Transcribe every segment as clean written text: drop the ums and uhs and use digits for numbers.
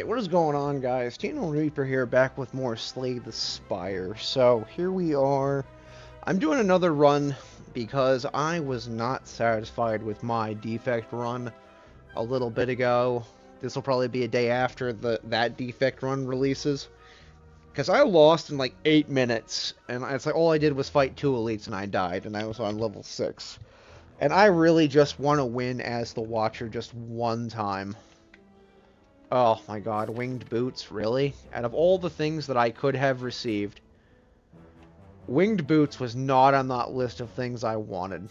Alright, what is going on, guys? Tino Reaper here, back with more Slay the Spire. So, here we are. I'm doing another run because I was not satisfied with my defect run a little bit ago. This will probably be a day after that defect run releases. Because I lost in like 8 minutes, and it's like all I did was fight 2 elites and I died, and I was on level 6. And I really just want to win as the Watcher just one time. Oh my god, winged boots, really? Out of all the things that I could have received, winged boots was not on that list of things I wanted.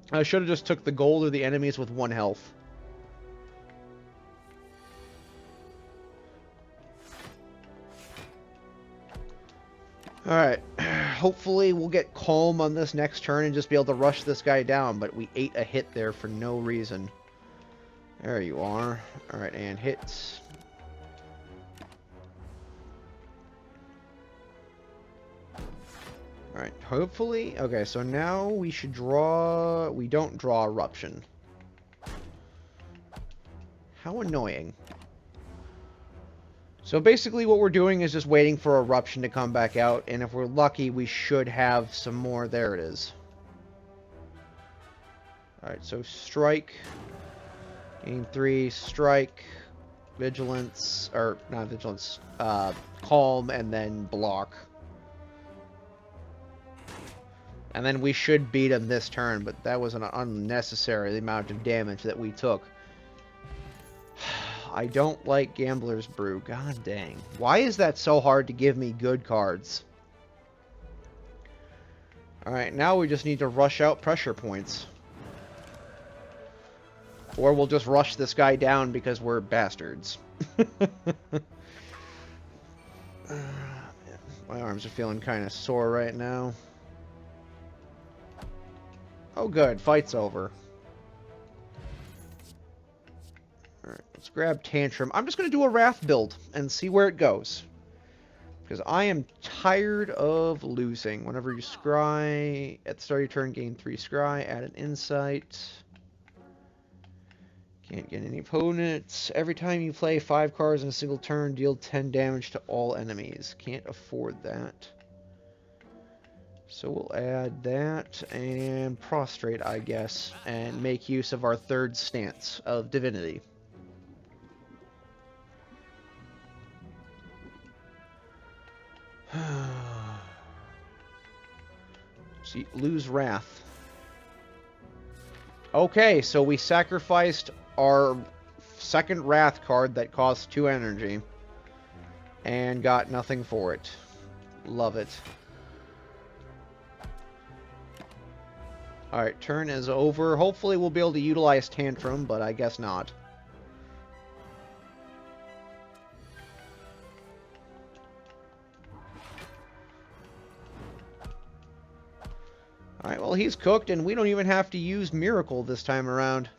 I should have just took the gold or the enemies with 1 health. Alright, hopefully we'll get calm on this next turn and just be able to rush this guy down, but we ate a hit there for no reason. There you are. Alright, and hits. Alright, hopefully... Okay, so now we should draw... We don't draw Eruption. How annoying. So basically what we're doing is just waiting for Eruption to come back out, and if we're lucky, we should have some more. There it is. Alright, so Strike... Gain 3, Strike, Vigilance, or not Vigilance, Calm, and then Block. And then we should beat him this turn, but that was an unnecessary amount of damage that we took. I don't like Gambler's Brew, god dang. Why is that so hard to give me good cards? Alright, now we just need to rush out pressure points. Or we'll just rush this guy down because we're bastards. My arms are feeling kind of sore right now. Oh good, fight's over. Alright, let's grab Tantrum. I'm just going to do a Wrath build and see where it goes. Because I am tired of losing. Whenever you scry, at the start of your turn, gain 3 scry, add an insight. Can't get any opponents. Every time you play 5 cards in a single turn, deal 10 damage to all enemies. Can't afford that. So we'll add that and Prostrate, I guess, and make use of our 3rd stance of Divinity. See, lose Wrath. Okay, so we sacrificed our 2nd Wrath card that costs 2 energy and got nothing for it. Love it. Alright, turn is over. Hopefully we'll be able to utilize Tantrum, but I guess not. Alright, well he's cooked and we don't even have to use Miracle this time around.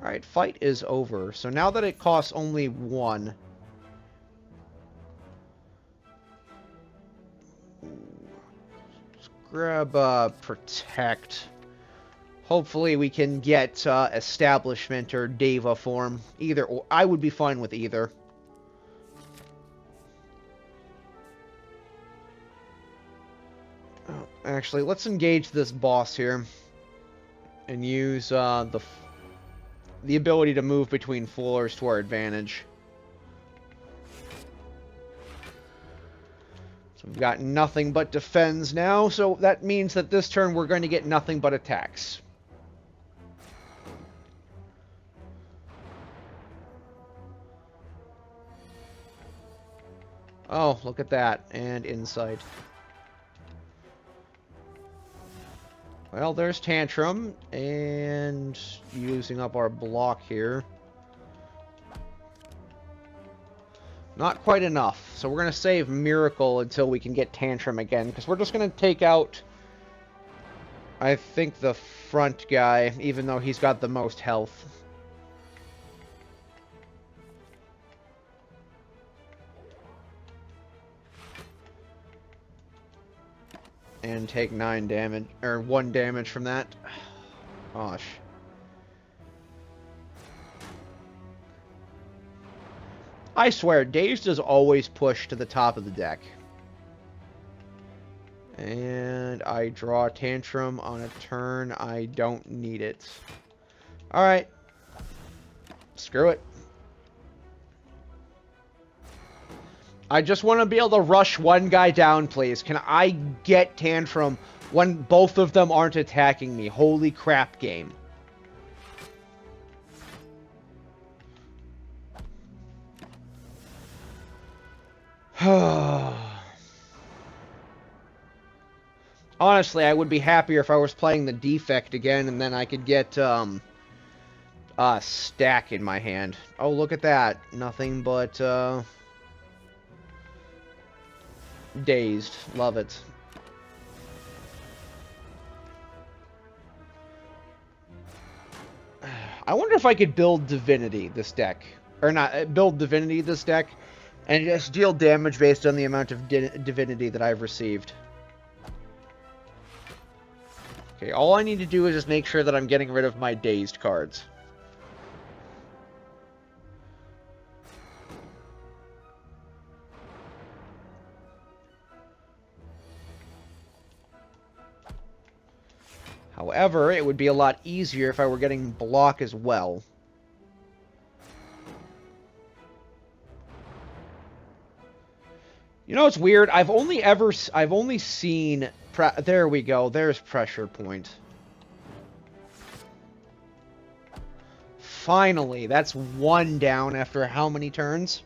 Alright, fight is over. So now that it costs only 1... Let's grab Protect. Hopefully we can get Establishment or Deva form. Either, or I would be fine with either. Oh, actually, let's engage this boss here. And use the ability to move between floors to our advantage. So we've got nothing but defends now, so that means that this turn we're going to get nothing but attacks. Oh, look at that. And Insight. Well, there's Tantrum, and using up our block here. Not quite enough, so we're going to save Miracle until we can get Tantrum again, because we're just going to take out, I think, the front guy, even though he's got the most health. And take 9 damage, or 1 damage from that. Gosh. I swear, Deus does always push to the top of the deck. And I draw Tantrum on a turn. I don't need it. Alright. Screw it. I just want to be able to rush one guy down, please. Can I get Tantrum when both of them aren't attacking me? Holy crap, game. Honestly, I would be happier if I was playing the defect again, and then I could get a stack in my hand. Oh, look at that. Nothing but dazed. Love it. I wonder if I could build Divinity this deck. Or not, build Divinity this deck, and just deal damage based on the amount of Divinity that I've received. Okay, all I need to do is just make sure that I'm getting rid of my dazed cards. However, it would be a lot easier if I were getting block as well. You know what's weird? I've only seen... There we go. There's pressure point. Finally, that's 1 down after how many turns?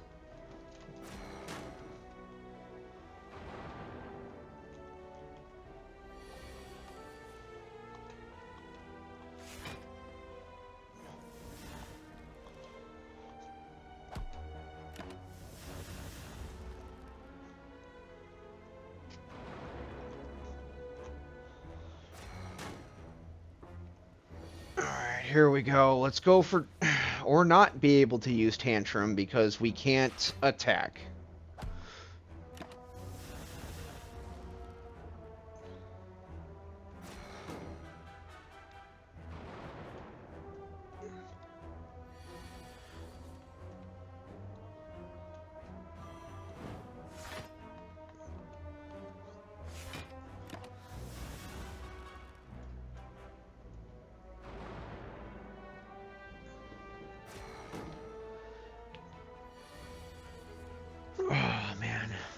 Here we go. Let's go for... Or not be able to use Tantrum because we can't attack.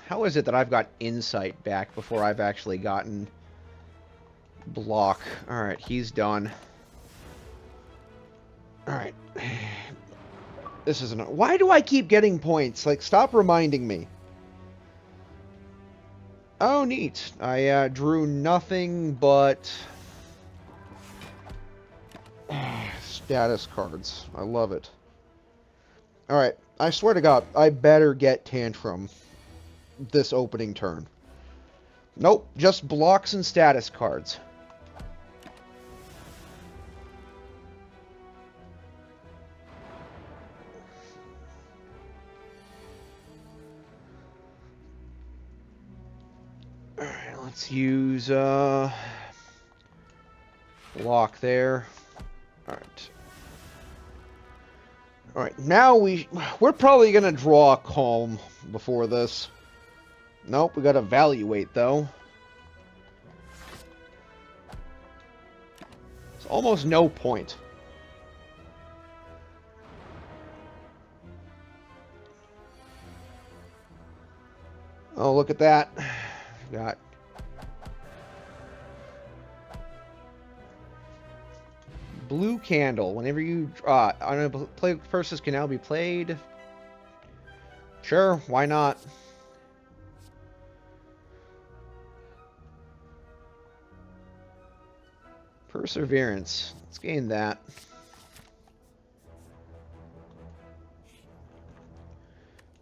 How is it that I've got insight back before I've actually gotten block? Alright, he's done. Alright. This isn't... Why do I keep getting points? Like, stop reminding me. Oh, neat. I drew nothing but... status cards. I love it. Alright, I swear to God, I better get Tantrum this opening turn. Nope, just blocks and status cards. Alright, let's use block there. Alright. Alright, now we're probably gonna draw a Calm before this. Nope, we gotta evaluate, though. It's almost no point. Oh, look at that. Got... Blue Candle. Whenever you... play versus can now be played. Sure, why not? Perseverance. Let's gain that.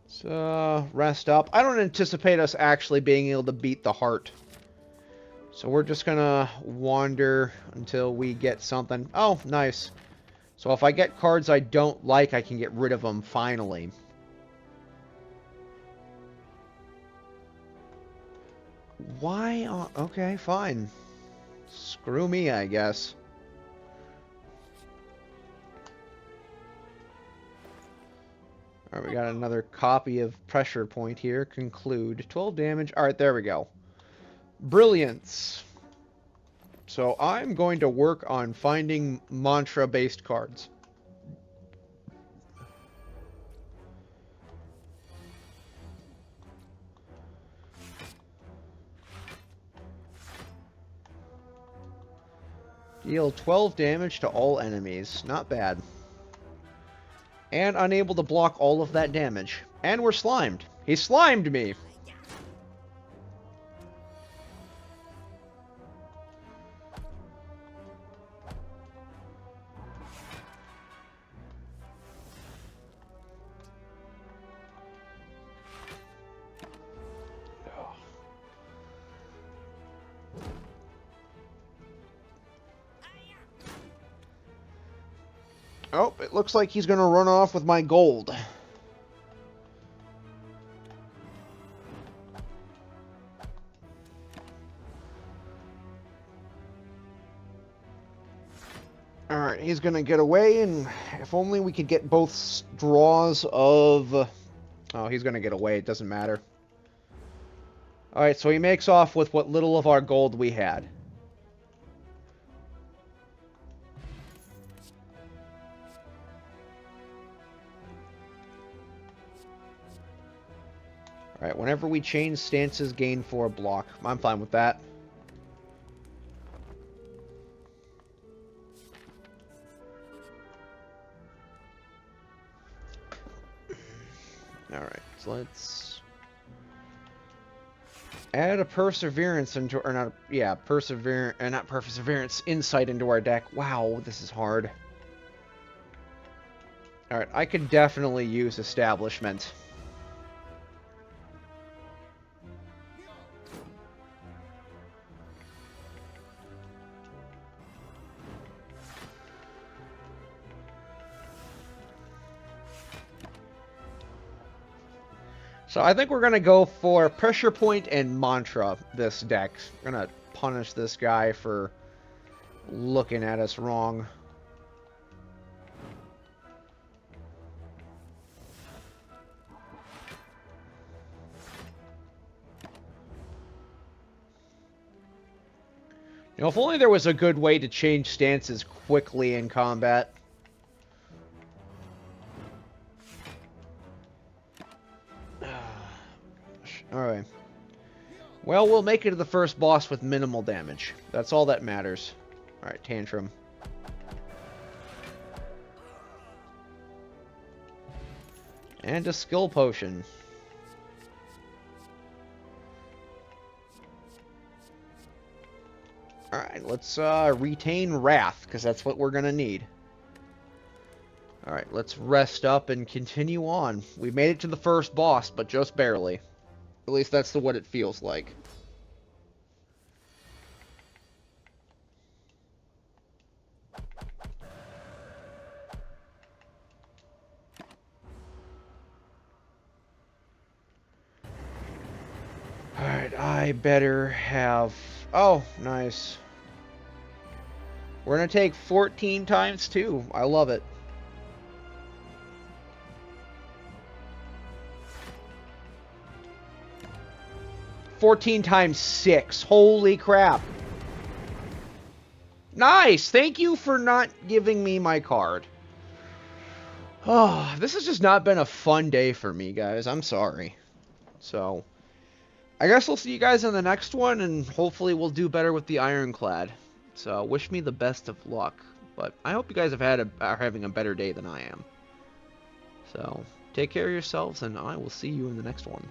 So, rest up. I don't anticipate us actually being able to beat the heart. So we're just gonna wander until we get something. Oh, nice. So if I get cards I don't like, I can get rid of them finally. Why? Okay, fine. Screw me, I guess. Alright, we got another copy of Pressure Point here. Conclude. 12 damage. Alright, there we go. Brilliance. So I'm going to work on finding mantra-based cards. Deal 12 damage to all enemies. Not bad. And unable to block all of that damage. And we're slimed. He slimed me! Oh, it looks like he's going to run off with my gold. Alright, he's going to get away, and if only we could get both draws of... Oh, he's going to get away. It doesn't matter. Alright, so he makes off with what little of our gold we had. Alright, whenever we change stances, gain 4 block. I'm fine with that. Alright, so let's add a perseverance into, or not, yeah, perseverance, not perseverance, insight into our deck. Wow, this is hard. Alright, I could definitely use establishment. So I think we're going to go for Pressure Point and Mantra this deck. We're going to punish this guy for looking at us wrong. You know, if only there was a good way to change stances quickly in combat. Alright. Well, we'll make it to the first boss with minimal damage. That's all that matters. Alright, Tantrum. And a skill potion. Alright, let's retain Wrath, because that's what we're going to need. Alright, let's rest up and continue on. We made it to the first boss, but just barely. At least that's what it feels like. Alright, I better have... Oh, nice. We're going to take 14 times 2. I love it. $14 times 6. Holy crap. Nice! Thank you for not giving me my card. Oh, this has just not been a fun day for me, guys. I'm sorry. So, I guess we'll see you guys in the next one, and hopefully we'll do better with the Ironclad. So, wish me the best of luck. But I hope you guys are having a better day than I am. So, take care of yourselves, and I will see you in the next one.